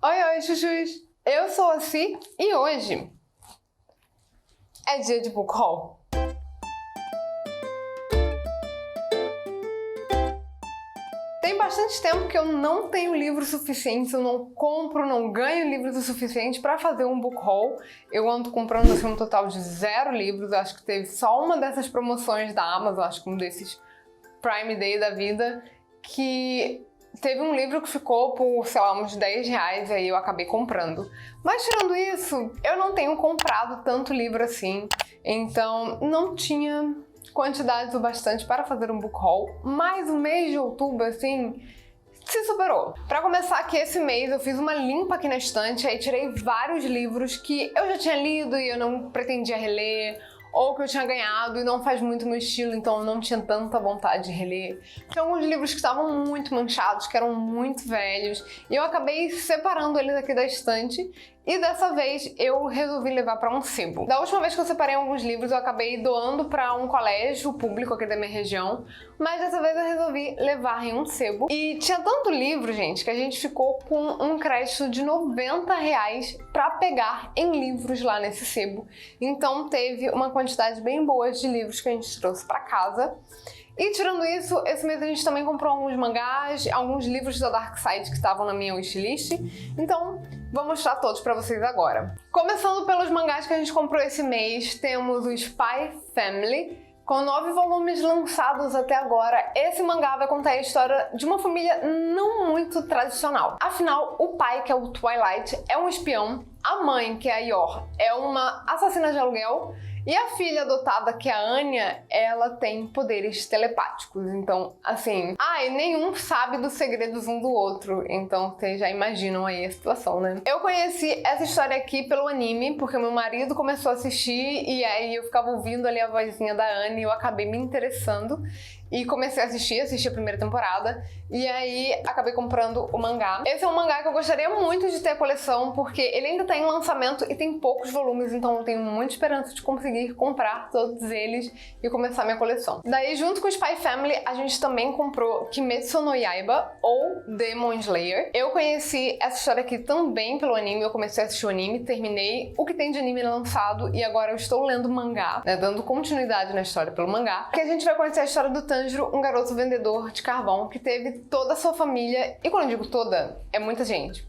Oi, chuchus! Eu sou a Si e hoje é dia de book haul. Tem bastante tempo que eu não tenho livros suficientes, eu não compro, não ganho livros o suficiente para fazer um book haul. Eu ando comprando assim, um total de 0 livros, acho que teve só uma dessas promoções da Amazon, acho que um desses Prime Day da vida, que teve um livro que ficou por, sei lá, uns 10 reais, aí eu acabei comprando. Mas tirando isso, eu não tenho comprado tanto livro assim, então não tinha quantidade o bastante para fazer um book haul, mas o mês de outubro, assim, se superou. Para começar aqui esse mês, eu fiz uma limpa aqui na estante, aí tirei vários livros que eu já tinha lido e eu não pretendia reler, ou que eu tinha ganhado e não faz muito meu estilo, então eu não tinha tanta vontade de reler. Tinha alguns livros que estavam muito manchados, que eram muito velhos, e eu acabei separando eles aqui da estante, e dessa vez eu resolvi levar para um sebo. Da última vez que eu separei alguns livros, eu acabei doando para um colégio público aqui da minha região, mas dessa vez eu resolvi levar em um sebo. E tinha tanto livro, gente, que a gente ficou com um crédito de 90 reais para pegar em livros lá nesse sebo. Então teve uma quantidade bem boa de livros que a gente trouxe para casa. E tirando isso, esse mês a gente também comprou alguns mangás, alguns livros da Dark Side que estavam na minha wishlist. Então, vou mostrar todos pra vocês agora. Começando pelos mangás que a gente comprou esse mês, temos o Spy Family, com 9 volumes lançados até agora. Esse mangá vai contar a história de uma família não muito tradicional. Afinal, o pai, que é o Twilight, é um espião, a mãe, que é a Yor, é uma assassina de aluguel, e a filha adotada, que é a Anya, ela tem poderes telepáticos. Então, assim... e nenhum sabe dos segredos um do outro. Então, vocês já imaginam aí a situação, né? Eu conheci essa história aqui pelo anime, porque meu marido começou a assistir e aí eu ficava ouvindo ali a vozinha da Anya e eu acabei me interessando. E comecei a assistir a primeira temporada, e aí acabei comprando o mangá. Esse é um mangá que eu gostaria muito de ter a coleção, porque ele ainda tá em lançamento e tem poucos volumes, então eu tenho muita esperança de conseguir comprar todos eles e começar minha coleção. Daí, junto com o Spy Family, a gente também comprou Kimetsu no Yaiba, ou Demon Slayer. Eu conheci essa história aqui também pelo anime, eu comecei a assistir o anime, terminei o que tem de anime lançado, e agora eu estou lendo o mangá, né, dando continuidade na história pelo mangá, que a gente vai conhecer a história do Tanjiro, um garoto vendedor de carvão que teve toda a sua família, e quando eu digo toda, é muita gente.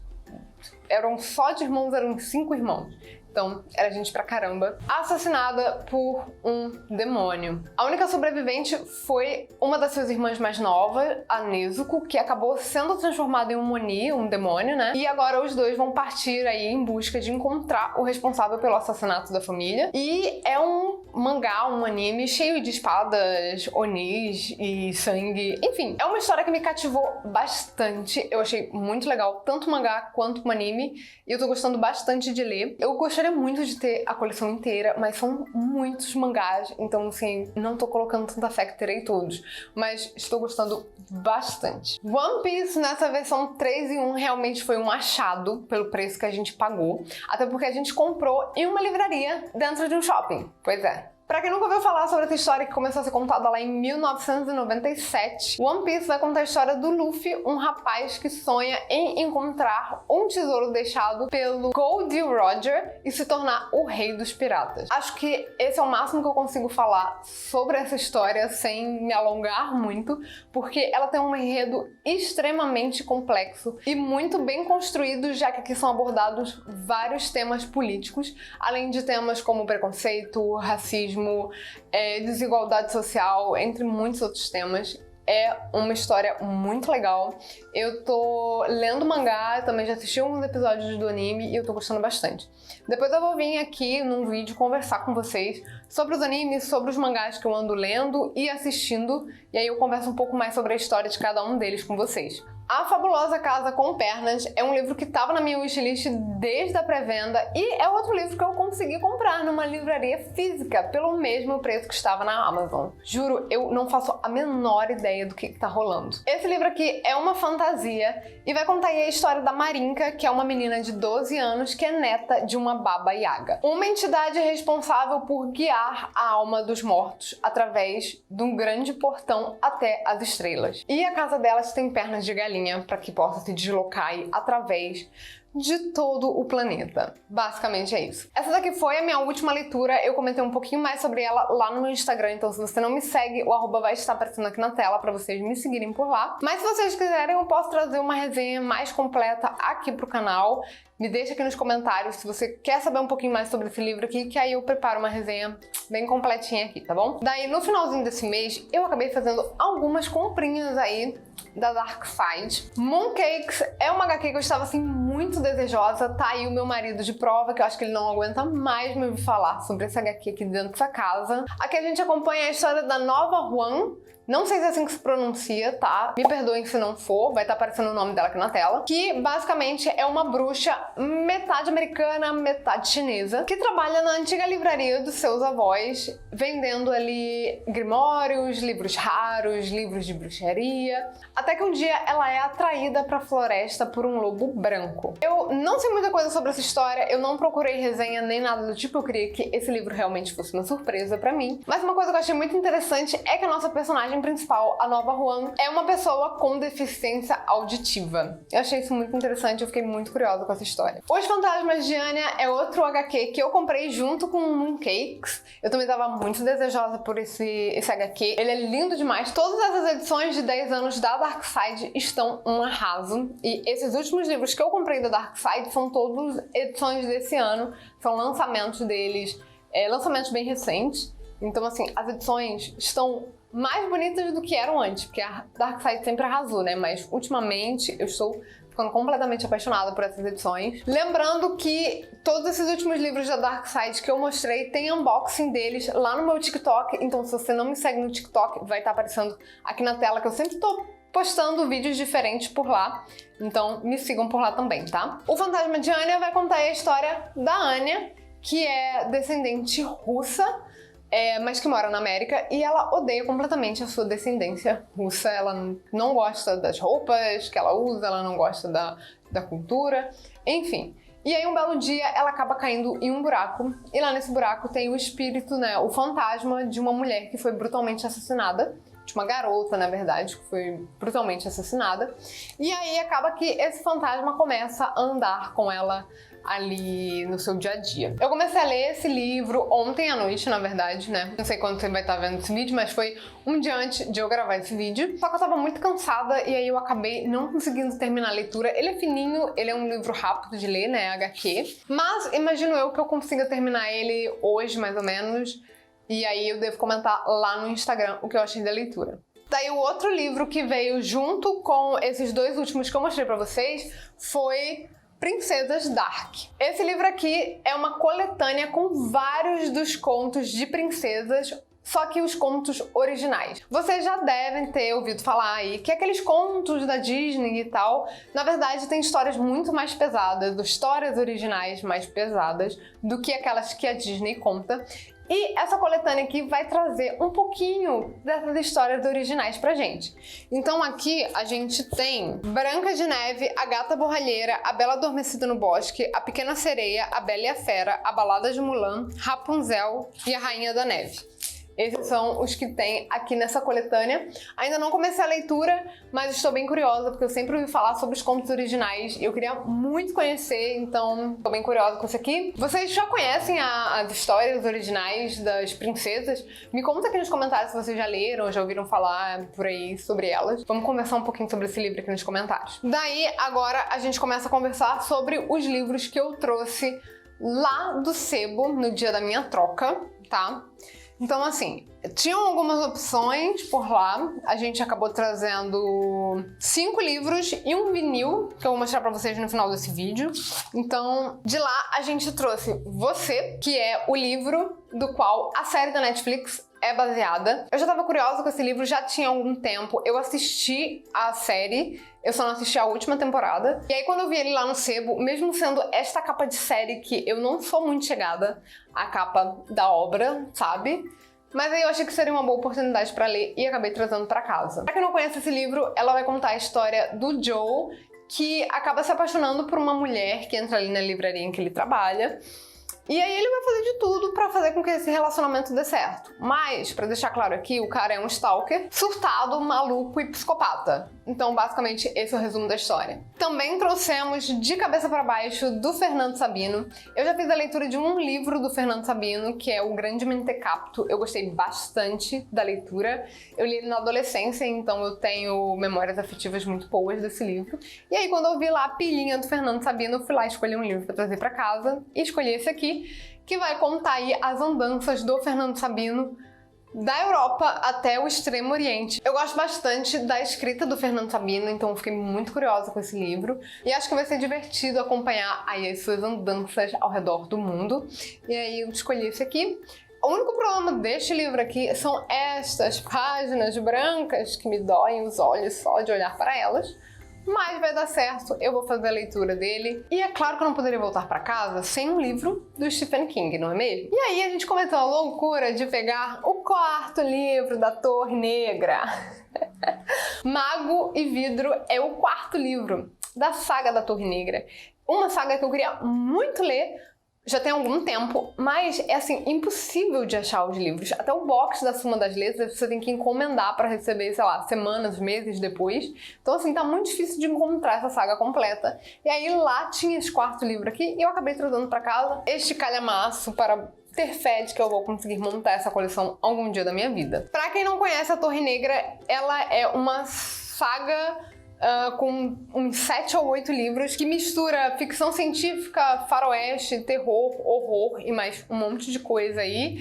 Eram só de irmãos, eram 5 irmãos. Então, era gente pra caramba. Assassinada por um demônio. A única sobrevivente foi uma das suas irmãs mais novas, a Nezuko, que acabou sendo transformada em um Oni, um demônio, né? E agora os dois vão partir aí em busca de encontrar o responsável pelo assassinato da família. E é um mangá, um anime cheio de espadas, Onis e sangue. Enfim, é uma história que me cativou bastante. Eu achei muito legal, tanto o mangá quanto o anime. E eu tô gostando bastante de ler. Eu gostaria muito de ter a coleção inteira, mas são muitos mangás, então assim, não tô colocando tanta fé que terei todos, mas estou gostando bastante. One Piece nessa versão 3 em 1 realmente foi um achado pelo preço que a gente pagou, até porque a gente comprou em uma livraria dentro de um shopping. Pois é. Pra quem nunca ouviu falar sobre essa história que começou a ser contada lá em 1997, One Piece vai contar a história do Luffy, um rapaz que sonha em encontrar um tesouro deixado pelo Goldie Roger e se tornar o rei dos piratas. Acho que esse é o máximo que eu consigo falar sobre essa história sem me alongar muito, porque ela tem um enredo extremamente complexo e muito bem construído, já que aqui são abordados vários temas políticos, além de temas como preconceito, racismo, desigualdade social, entre muitos outros temas. É uma história muito legal. Eu tô lendo mangá, também já assisti alguns episódios do anime e eu tô gostando bastante. Depois eu vou vir aqui num vídeo conversar com vocês sobre os animes, sobre os mangás que eu ando lendo e assistindo, e aí eu converso um pouco mais sobre a história de cada um deles com vocês. A Fabulosa Casa com Pernas é um livro que estava na minha wishlist desde a pré-venda e é outro livro que eu consegui comprar numa livraria física pelo mesmo preço que estava na Amazon. Juro, eu não faço a menor ideia do que tá rolando. Esse livro aqui é uma fantasia e vai contar aí a história da Marinka, que é uma menina de 12 anos que é neta de uma Baba Yaga, uma entidade responsável por guiar a alma dos mortos através de um grande portão até as estrelas. E a casa delas tem pernas de galinha para que possa se deslocar aí através de todo o planeta. Basicamente é isso. Essa daqui foi a minha última leitura, eu comentei um pouquinho mais sobre ela lá no meu Instagram, então se você não me segue, o arroba vai estar aparecendo aqui na tela para vocês me seguirem por lá. Mas se vocês quiserem, eu posso trazer uma resenha mais completa aqui pro canal. Me deixa aqui nos comentários se você quer saber um pouquinho mais sobre esse livro aqui, que aí eu preparo uma resenha bem completinha aqui, tá bom? Daí, no finalzinho desse mês, eu acabei fazendo algumas comprinhas aí da Dark Side. Mooncakes é uma HQ que eu estava, assim, muito desejosa. Tá aí o meu marido de prova, que eu acho que ele não aguenta mais me ouvir falar sobre essa HQ aqui dentro dessa casa. Aqui a gente acompanha a história da Nova Huan. Não sei se é assim que se pronuncia, tá? Me perdoem se não for, vai estar aparecendo o nome dela aqui na tela. Que basicamente é uma bruxa metade americana, metade chinesa, que trabalha na antiga livraria dos seus avós, vendendo ali grimórios, livros raros, livros de bruxaria. Até que um dia ela é atraída pra floresta por um lobo branco. Eu não sei muita coisa sobre essa história, eu não procurei resenha nem nada do tipo, eu queria que esse livro realmente fosse uma surpresa pra mim. Mas uma coisa que eu achei muito interessante é que a nossa personagem principal, a Nova Huan, é uma pessoa com deficiência auditiva. Eu achei isso muito interessante, eu fiquei muito curiosa com essa história. Os Fantasmas de Anya é outro HQ que eu comprei junto com Mooncakes. Eu também estava muito desejosa por esse HQ. Ele é lindo demais. Todas essas edições de 10 anos da Dark Side estão um arraso. E esses últimos livros que eu comprei da Dark Side são todos edições desse ano. São lançamentos deles, lançamentos bem recentes. Então, assim, as edições estão mais bonitas do que eram antes, porque a Dark Side sempre arrasou, né? Mas ultimamente eu estou ficando completamente apaixonada por essas edições. Lembrando que todos esses últimos livros da Dark Side que eu mostrei tem unboxing deles lá no meu TikTok, então se você não me segue no TikTok, vai estar aparecendo aqui na tela, que eu sempre tô postando vídeos diferentes por lá, então me sigam por lá também, tá? O Fantasma de Anya vai contar a história da Anya, que é descendente russa, mas que mora na América, e ela odeia completamente a sua descendência russa. Ela não gosta das roupas que ela usa, ela não gosta da cultura, enfim. E aí um belo dia ela acaba caindo em um buraco, e lá nesse buraco tem o espírito, né, o fantasma de uma mulher que foi brutalmente assassinada, de uma garota, na verdade, que foi brutalmente assassinada. E aí acaba que esse fantasma começa a andar com ela ali no seu dia a dia. Eu comecei a ler esse livro ontem à noite, na verdade, né? Não sei quando você vai estar vendo esse vídeo, mas foi um dia antes de eu gravar esse vídeo. Só que eu tava muito cansada e aí eu acabei não conseguindo terminar a leitura. Ele é fininho, ele é um livro rápido de ler, né? HQ. Mas imagino eu que eu consiga terminar ele hoje, mais ou menos. E aí eu devo comentar lá no Instagram o que eu achei da leitura. Daí o outro livro que veio junto com esses dois últimos que eu mostrei pra vocês foi Princesas Dark. Esse livro aqui é uma coletânea com vários dos contos de princesas, só que os contos originais. Vocês já devem ter ouvido falar aí que aqueles contos da Disney e tal, na verdade tem histórias muito mais pesadas, histórias originais mais pesadas do que aquelas que a Disney conta. E essa coletânea aqui vai trazer um pouquinho dessas histórias originais pra gente. Então aqui a gente tem Branca de Neve, A Gata Borralheira, A Bela Adormecida no Bosque, A Pequena Sereia, A Bela e a Fera, A Balada de Mulan, Rapunzel e A Rainha da Neve. Esses são os que tem aqui nessa coletânea. Ainda não comecei a leitura, mas estou bem curiosa, porque eu sempre ouvi falar sobre os contos originais e eu queria muito conhecer, então estou bem curiosa com isso aqui. Vocês já conhecem as histórias originais das princesas? Me conta aqui nos comentários se vocês já leram, já ouviram falar por aí sobre elas. Vamos conversar um pouquinho sobre esse livro aqui nos comentários. Daí, agora, a gente começa a conversar sobre os livros que eu trouxe lá do sebo no dia da minha troca, tá? Então, assim, tinham algumas opções por lá. A gente acabou trazendo 5 livros e um vinil, que eu vou mostrar pra vocês no final desse vídeo. Então, de lá, a gente trouxe Você, que é o livro do qual a série da Netflix é baseada. Eu já tava curiosa com esse livro, já tinha algum tempo. Eu assisti a série, eu só não assisti a última temporada. E aí quando eu vi ele lá no sebo, mesmo sendo esta capa de série que eu não sou muito chegada à capa da obra, sabe? Mas aí eu achei que seria uma boa oportunidade pra ler e acabei trazendo pra casa. Pra quem não conhece esse livro, ela vai contar a história do Joe, que acaba se apaixonando por uma mulher que entra ali na livraria em que ele trabalha. E aí ele vai fazer de tudo pra fazer com que esse relacionamento dê certo. Mas, pra deixar claro aqui, o cara é um stalker, surtado, maluco e psicopata. Então, basicamente, esse é o resumo da história. Também trouxemos De Cabeça para Baixo, do Fernando Sabino. Eu já fiz a leitura de um livro do Fernando Sabino, que é O Grande Mentecapto. Eu gostei bastante da leitura. Eu li ele na adolescência, então eu tenho memórias afetivas muito boas desse livro. E aí, quando eu vi lá a pilhinha do Fernando Sabino, eu fui lá escolher um livro para trazer para casa e escolhi esse aqui, que vai contar aí as andanças do Fernando Sabino da Europa até o Extremo Oriente. Eu gosto bastante da escrita do Fernando Sabino, então eu fiquei muito curiosa com esse livro. E acho que vai ser divertido acompanhar aí as suas andanças ao redor do mundo. E aí eu escolhi esse aqui. O único problema deste livro aqui são estas páginas brancas que me doem os olhos só de olhar para elas. Mas vai dar certo, eu vou fazer a leitura dele. E é claro que eu não poderia voltar para casa sem um livro do Stephen King, não é mesmo? E aí a gente começou a loucura de pegar o quarto livro da Torre Negra. Mago e Vidro é o quarto livro da saga da Torre Negra. Uma saga que eu queria muito ler, já tem algum tempo, mas é assim, impossível de achar os livros. Até o box da Suma das Letras você tem que encomendar para receber, sei lá, semanas, meses depois. Então assim, tá muito difícil de encontrar essa saga completa. E aí lá tinha esse quarto livro aqui e eu acabei trazendo para casa este calhamaço para ter fé de que eu vou conseguir montar essa coleção algum dia da minha vida. Pra quem não conhece, a Torre Negra, ela é uma saga com uns 7 ou 8 livros que mistura ficção científica, faroeste, terror, horror e mais um monte de coisa aí.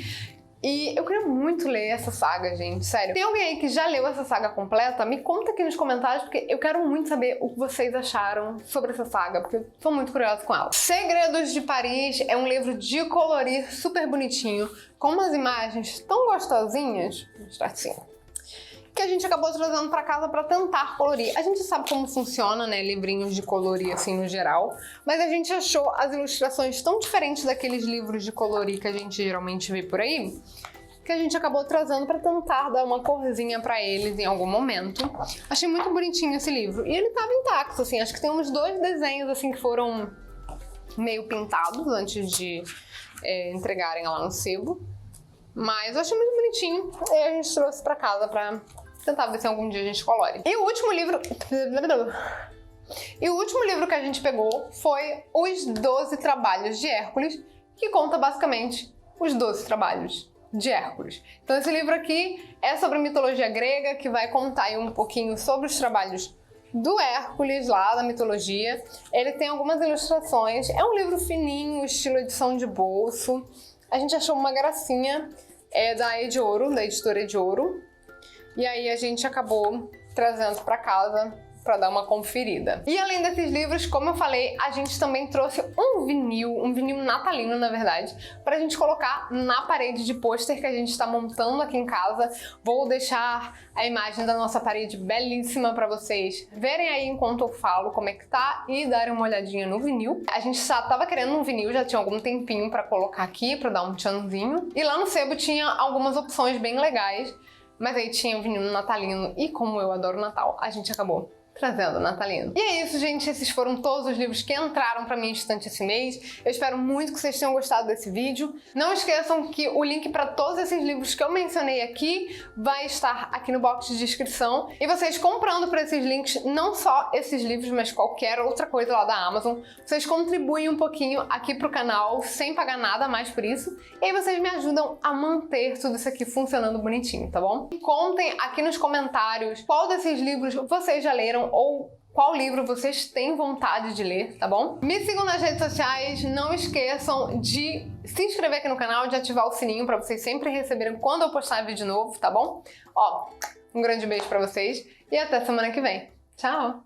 E eu queria muito ler essa saga, gente, sério. Tem alguém aí que já leu essa saga completa? Me conta aqui nos comentários, porque eu quero muito saber o que vocês acharam sobre essa saga, porque eu tô muito curiosa com ela. Segredos de Paris é um livro de colorir super bonitinho, com umas imagens tão gostosinhas, vou mostrar assim, que a gente acabou trazendo pra casa pra tentar colorir. A gente sabe como funciona, né, livrinhos de colorir assim no geral, mas a gente achou as ilustrações tão diferentes daqueles livros de colorir que a gente geralmente vê por aí, que a gente acabou trazendo pra tentar dar uma corzinha pra eles em algum momento. Achei muito bonitinho esse livro. E ele tava intacto, assim, acho que tem uns 2 desenhos assim que foram meio pintados antes de entregarem lá no sebo. Mas eu achei muito bonitinho e a gente trouxe pra casa pra tentar ver se algum dia a gente colore. E o último livro que a gente pegou foi Os 12 Trabalhos de Hércules, que conta basicamente os 12 trabalhos de Hércules. Então esse livro aqui é sobre mitologia grega, que vai contar aí um pouquinho sobre os trabalhos do Hércules lá da mitologia. Ele tem algumas ilustrações, é um livro fininho, estilo edição de bolso. A gente achou uma gracinha, da Ediouro, da editora Ediouro. E aí a gente acabou trazendo pra casa pra dar uma conferida. E além desses livros, como eu falei, a gente também trouxe um vinil natalino, na verdade, pra gente colocar na parede de pôster que a gente tá montando aqui em casa. Vou deixar a imagem da nossa parede belíssima pra vocês verem aí enquanto eu falo como é que tá e darem uma olhadinha no vinil. A gente tava querendo um vinil, já tinha algum tempinho pra colocar aqui, pra dar um tchanzinho. E lá no sebo tinha algumas opções bem legais, mas aí tinha o vinil natalino e como eu adoro Natal, a gente acabou trazendo o natalino. E é isso, gente. Esses foram todos os livros que entraram pra minha estante esse mês. Eu espero muito que vocês tenham gostado desse vídeo. Não esqueçam que o link para todos esses livros que eu mencionei aqui vai estar aqui no box de descrição. E vocês comprando por esses links, não só esses livros, mas qualquer outra coisa lá da Amazon, vocês contribuem um pouquinho aqui pro canal, sem pagar nada mais por isso. E aí vocês me ajudam a manter tudo isso aqui funcionando bonitinho, tá bom? Contem aqui nos comentários qual desses livros vocês já leram ou qual livro vocês têm vontade de ler, tá bom? Me sigam nas redes sociais, não esqueçam de se inscrever aqui no canal, de ativar o sininho pra vocês sempre receberem quando eu postar vídeo novo, tá bom? Ó, um grande beijo pra vocês e até semana que vem. Tchau!